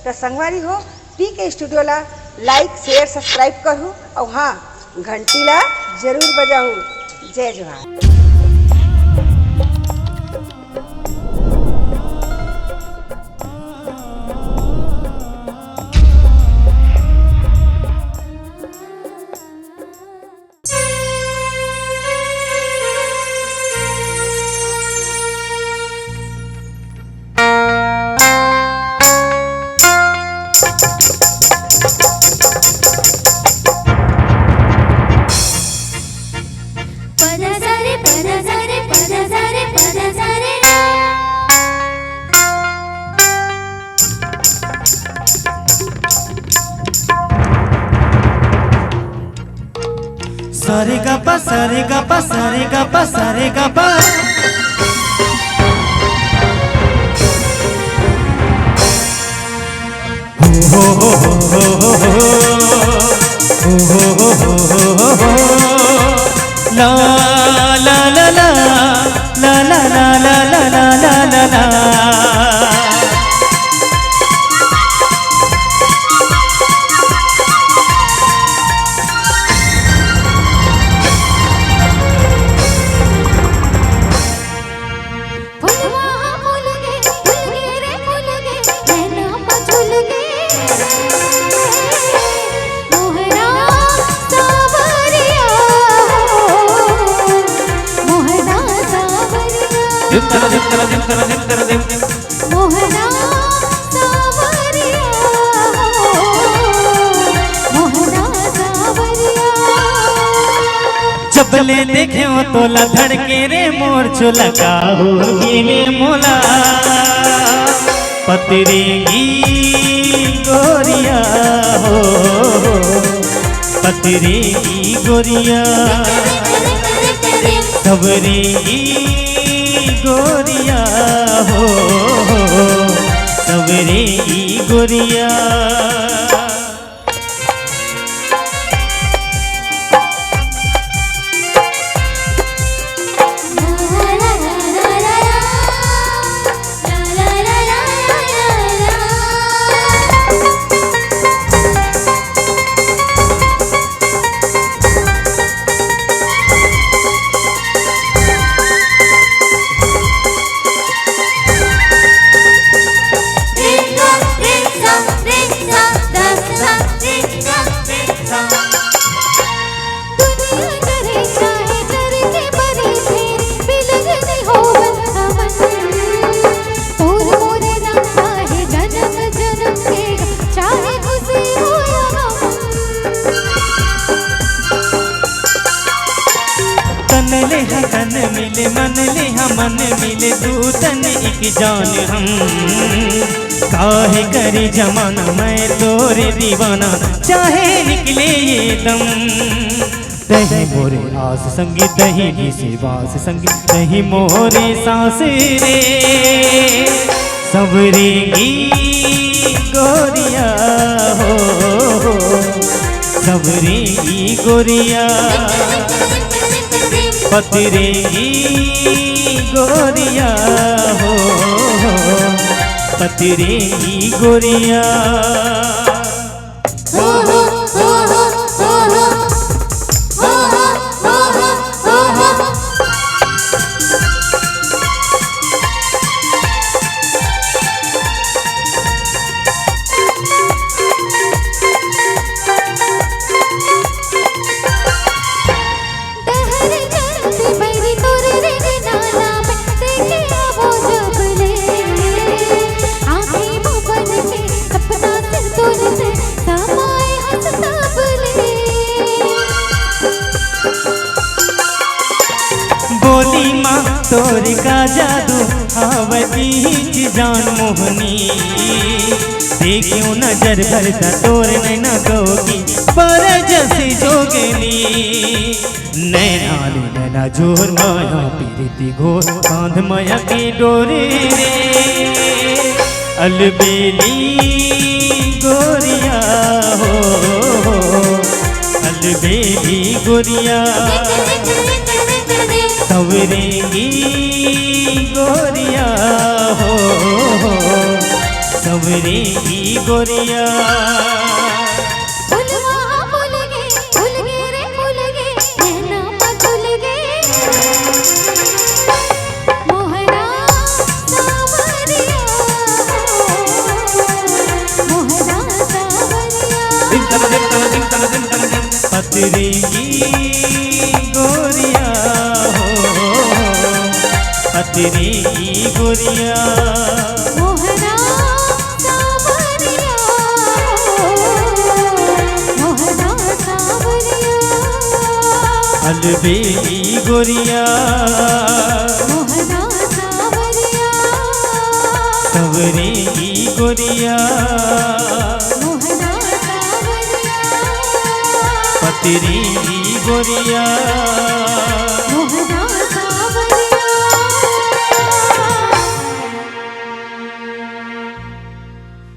तो संगवारी हो पीके स्टूडियो ला लाइक शेयर सब्सक्राइब करूँ और हाँ घंटी ला जरूर बजाऊँ। जय जोहार। सारे गपा सारे गपा सारे गपा सारे गपा हो हो हो हो हो ला ला ला ला ला ला ला ला ला ला ला मोहना सावरिया मोहना सावरिया चपले देखे हो तो धड़के रे मोर चुलका होगी रे मोला पतरेगी गोरिया हो पतरेगी गोरिया सबरेगी गोरिया हो सबरेगी गोरिया तन मिले मन ले मन मिले दू तन एक जान हम काहे करे जमाना मैं तोरे दीवाना चाहे निकले ये दम तही मोरे आस संगी तही निसे बास संगी तही मोरे सांस रे सबरेगी गोरिया हो सबरेगी गोरिया पतरेगी गोरिया हो पतरेगी गोरिया तोर का जादू आवती जान मोहनी देखियो नजर भरता तोर नैना गोगी पर जैसे जोगनी नैना नैना जोर माया पीरती घोर बांध माया की डोरी रे अलबेली गोरिया हो अलबेली गोरिया सवरेगी गोरिया हो सवरे की गोरिया फुलवा फूल गे रे फूल गे नैना पगुल गे मोहरा सावरिया मोहरा सावरिया पतरे की गोरिया हो पतरे की गोरिया मोहरा सावरिया मोहरा सावरिया अलबेली गोरिया मोहरा सावरिया सवरे की गोरिया मोहरा सावरिया पतरे की गोरिया